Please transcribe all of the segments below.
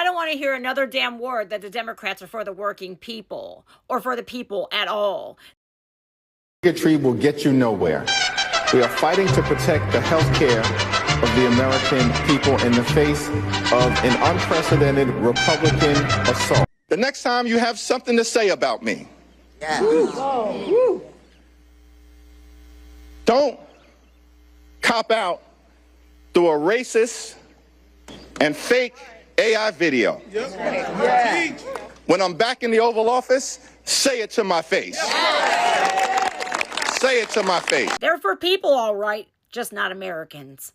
don't want to hear another damn word that the Democrats are for the working people or for the people at all. Bigotry will get you nowhere. We are fighting to protect the health care of the American people in the face of an unprecedented Republican assault. The next time you have something to say about me, don't cop out through a racist and fake AI video. When I'm back in the Oval Office, say it to my face. Say it to my face. They're for people, all right, just not Americans.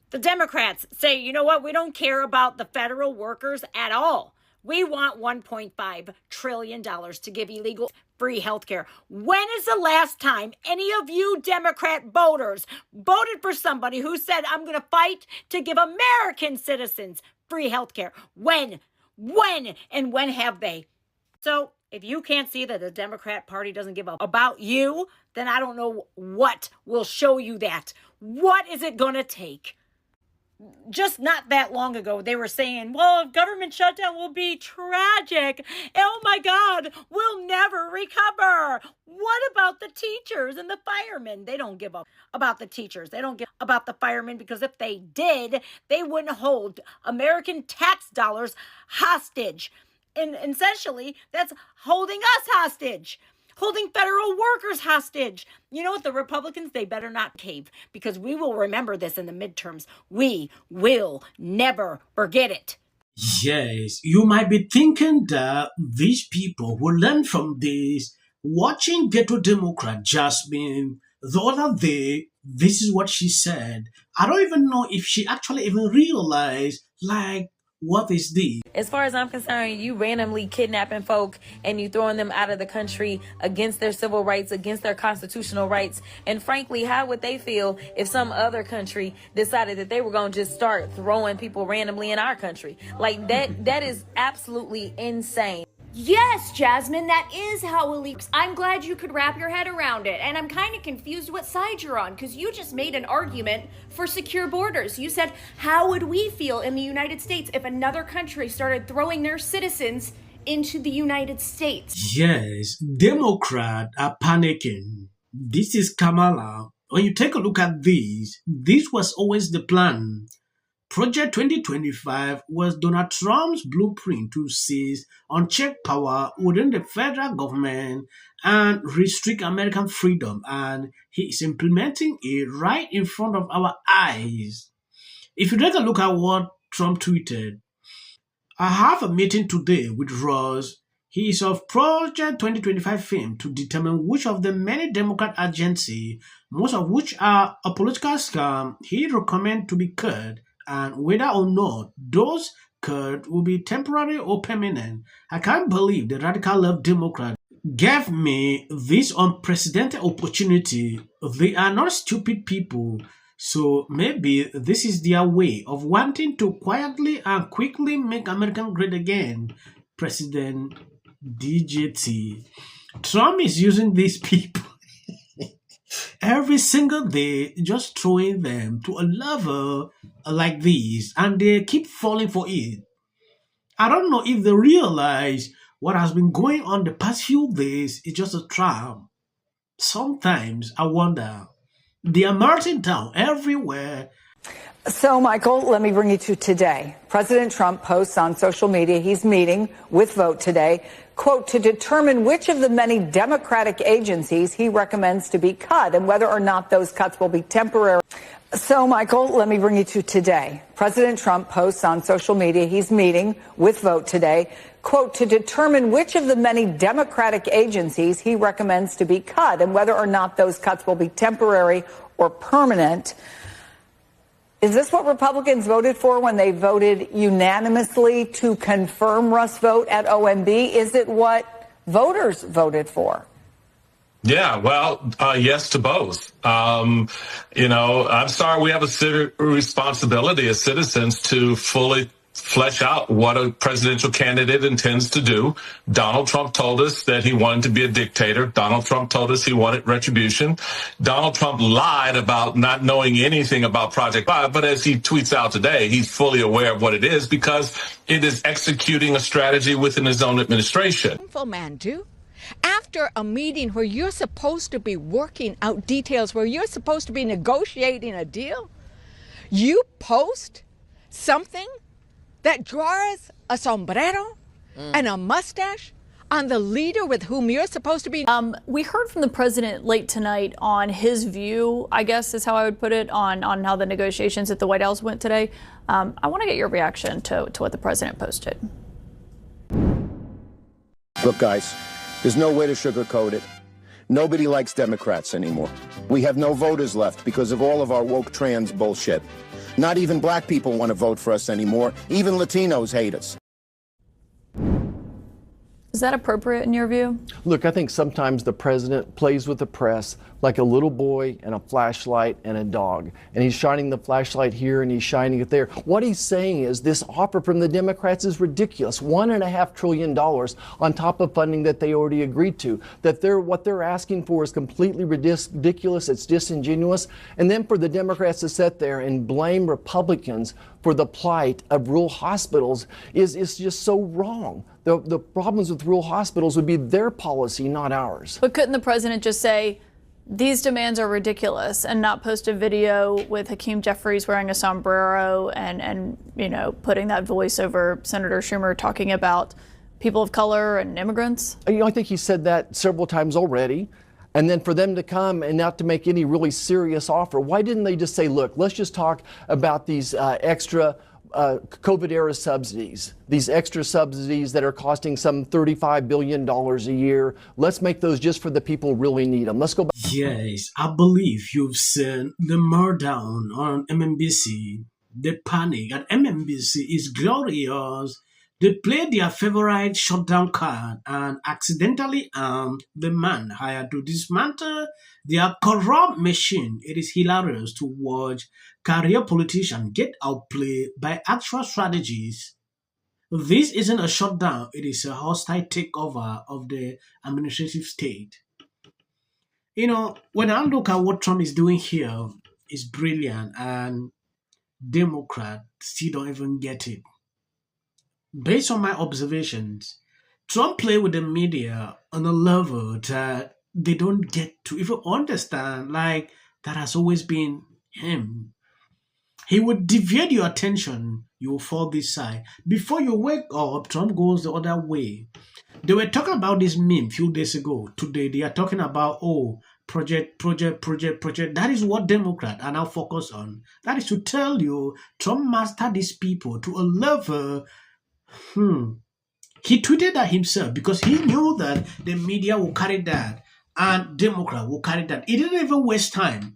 The Democrats say, you know what? We don't care about the federal workers at all. We want $1.5 trillion to give illegal free health care. When is the last time any of you Democrat voters voted for somebody who said, I'm going to fight to give American citizens free health care? When? And when have they? So if you can't see that the Democrat Party doesn't give up about you, then I don't know what will show you that. What is it going to take? Just not that long ago, they were saying, well, government shutdown will be tragic. Oh my God, we'll never recover. What about the teachers and the firemen? They don't give up about the teachers. They don't give up about the firemen, because if they did, they wouldn't hold American tax dollars hostage. And essentially, that's holding us hostage. Holding federal workers hostage. You know what? The Republicans, they better not cave, because we will remember this in the midterms. We will never forget it. Yes, you might be thinking that these people will learn from this. Watching Ghetto Democrat Jasmine the other day, this is what she said. I don't even know if she actually even realized, like, what is this? As far as I'm concerned, you randomly kidnapping folk and you throwing them out of the country against their civil rights, against their constitutional rights. And frankly, how would they feel if some other country decided that they were going to just start throwing people randomly in our country? Like that is absolutely insane. Yes, Jasmine, that is how it leaks. I'm glad you could wrap your head around it. And I'm kind of confused what side you're on, because you just made an argument for secure borders. You said, how would we feel in the United States if another country started throwing their citizens into the United States? Yes, Democrats are panicking. This is Kamala. When you take a look at this was always the plan. Project 2025 was Donald Trump's blueprint to seize unchecked power within the federal government and restrict American freedom, and he is implementing it right in front of our eyes. If you take a look at what Trump tweeted, I have a meeting today with Ross. He is of Project 2025 fame to determine which of the many Democrat agencies, most of which are a political scam, he recommends to be cut, and whether or not those cuts will be temporary or permanent. I can't believe the radical left Democrat gave me this unprecedented opportunity. They are not stupid people, so maybe this is their way of wanting to quietly and quickly make America great again. President DJT. Trump is using these people every single day, just throwing them to a level like this, and they keep falling for it. I don't know if they realize what has been going on the past few days is just a trap. Sometimes I wonder, they are melting down everywhere. So, Michael, let me bring you to today. President Trump posts on social media he's meeting with Vote today, quote, to determine which of the many Democratic agencies he recommends to be cut and whether or not those cuts will be temporary. So, Michael, let me bring you to today. President Trump posts on social media he's meeting with Vote today, quote, to determine which of the many Democratic agencies he recommends to be cut and whether or not those cuts will be temporary or permanent. Is this what Republicans voted for when they voted unanimously to confirm Russ' vote at OMB? Is it what voters voted for? Yeah, well, yes to both. I'm sorry, we have a responsibility as citizens to fully flesh out what a presidential candidate intends to do. Donald Trump told us that he wanted to be a dictator. Donald Trump told us he wanted retribution. Donald Trump lied about not knowing anything about Project 5, but as he tweets out today, he's fully aware of what it is because it is executing a strategy within his own administration. Man, do after a meeting where you're supposed to be working out details, where you're supposed to be negotiating a deal, you post something that draws a sombrero and a mustache on the leader with whom you're supposed to be. We heard from the president late tonight on his view, I guess is how I would put it, on how the negotiations at the White House went today. I want to get your reaction to what the president posted. Look, guys, there's no way to sugarcoat it. Nobody likes Democrats anymore. We have no voters left because of all of our woke trans bullshit. Not even black people want to vote for us anymore. Even Latinos hate us. Is that appropriate in your view? Look, I think sometimes the president plays with the press like a little boy and a flashlight and a dog. And he's shining the flashlight here and he's shining it there. What he's saying is this offer from the Democrats is ridiculous. $1.5 trillion on top of funding that they already agreed to. That what they're asking for is completely ridiculous. It's disingenuous. And then for the Democrats to sit there and blame Republicans for the plight of rural hospitals is just so wrong. The problems with rural hospitals would be their policy, not ours. But couldn't the president just say, these demands are ridiculous, and not post a video with Hakeem Jeffries wearing a sombrero and you know, putting that voice over Senator Schumer talking about people of color and immigrants? You know, I think he said that several times already. And then for them to come and not to make any really serious offer, why didn't they just say, look, let's just talk about these extra COVID-era subsidies, these extra subsidies that are costing some $35 billion a year. Let's make those just for the people who really need them. Let's go back. Yes, I believe you've seen the meltdown on MSNBC. The panic at MSNBC is glorious. They played their favorite shutdown card and accidentally armed the man hired to dismantle their corrupt machine. It is hilarious to watch career politicians get outplayed by actual strategies. This isn't a shutdown, it is a hostile takeover of the administrative state. You know, when I look at what Trump is doing here, it's brilliant, and Democrats still don't even get it. Based on my observations, Trump played with the media on a level that they don't get to even understand. Like, that has always been him. He would deviate your attention, you will fall this side. Before you wake up, Trump goes the other way. They were talking about this meme a few days ago. Today, they are talking about, project. That is what Democrats are now focused on. That is to tell you, Trump mastered these people to a level. He tweeted that himself because he knew that the media will carry that and Democrat will carry that. He didn't even waste time.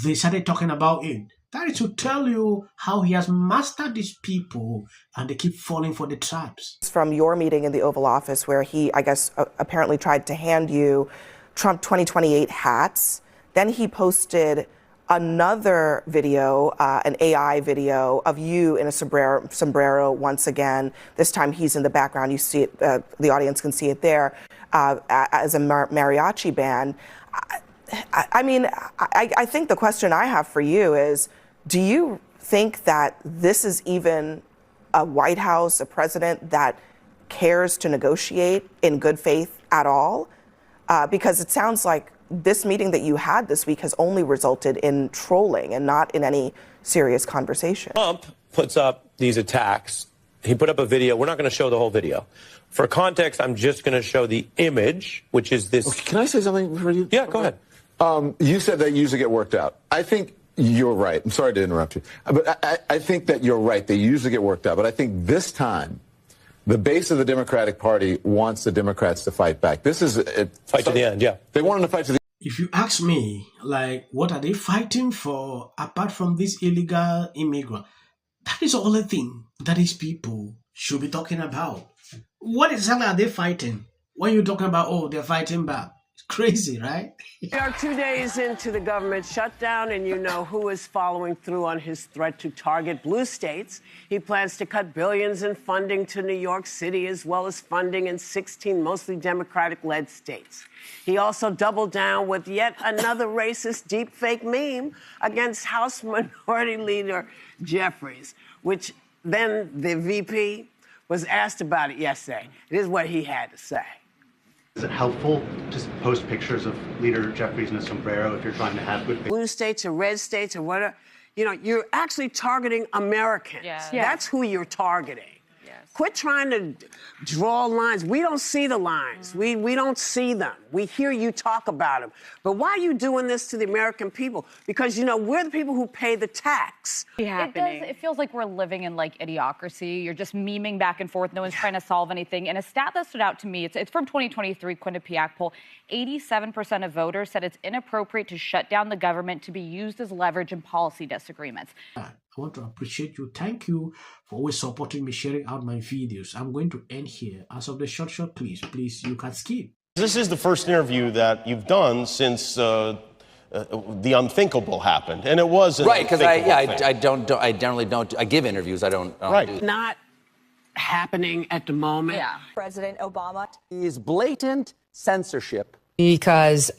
They started talking about it. That is to tell you how he has mastered these people and they keep falling for the traps. From your meeting in the Oval Office where he, I guess, apparently tried to hand you Trump 2028 hats. Then he posted another video, an AI video of you in a sombrero once again. This time he's in the background. You see it, the audience can see it there, as a mariachi band. I think the question I have for you is, do you think that this is even a White House, a president that cares to negotiate in good faith at all? Because it sounds like this meeting that you had this week has only resulted in trolling and not in any serious conversation. Trump puts up these attacks. He put up a video. We're not going to show the whole video. For context, I'm just going to show the image, which is this. Okay, can I say something for you? Yeah, go ahead. You said they usually get worked out. I think you're right. I'm sorry to interrupt you. But I think that you're right. They usually get worked out. But I think this time, the base of the Democratic Party wants the Democrats to fight back. This is fight to the end, yeah. They want them to fight to the end. If you ask me, like, what are they fighting for apart from this illegal immigrant? That is the only thing that these people should be talking about. What exactly are they fighting? When you're talking about, they're fighting back. Crazy, right? We are 2 days into the government shutdown, and you know who is following through on his threat to target blue states. He plans to cut billions in funding to New York City, as well as funding in 16 mostly Democratic-led states. He also doubled down with yet another racist deepfake meme against House Minority Leader Jeffries, which then the VP was asked about it yesterday. This is what he had to say. Is it helpful to post pictures of Leader Jeffries in a sombrero if you're trying to have good pictures? Blue states or red states or whatever, you know, you're actually targeting Americans. Yes. That's who you're targeting. Quit trying to draw lines. We don't see the lines. We don't see them. We hear you talk about them. But why are you doing this to the American people? Because, you know, we're the people who pay the tax. It feels like we're living in, like, idiocracy. You're just memeing back and forth. No one's trying to solve anything. And a stat that stood out to me, it's from 2023 Quinnipiac poll. 87% of voters said it's inappropriate to shut down the government to be used as leverage in policy disagreements. I want to appreciate you. Thank you for always supporting me, sharing out my videos. I'm going to end here. As of the short please, you can skip. This is the first interview that you've done since the unthinkable happened, and it was an right because I generally don't. I give interviews. I don't. Right. Not happening at the moment. Yeah. President Obama is blatant censorship because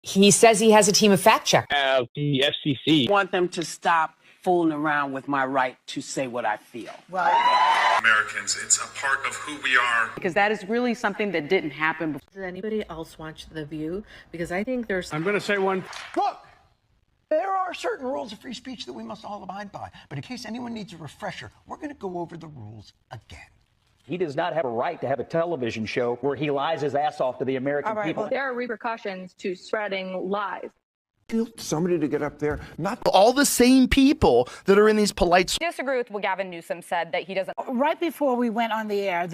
he says he has a team of fact checkers. The FCC. I want them to stop fooling around with my right to say what I feel. Americans, it's a part of who we are. Because that is really something that didn't happen before. Does anybody else watch The View? Because I think there's... I'm going to say one. Look, there are certain rules of free speech that we must all abide by. But in case anyone needs a refresher, we're going to go over the rules again. He does not have a right to have a television show where he lies his ass off to the American people. There are repercussions to spreading lies. Somebody to get up there, not all the same people that are in these polite... Disagree with what Gavin Newsom said, that he doesn't... Right before we went on the air...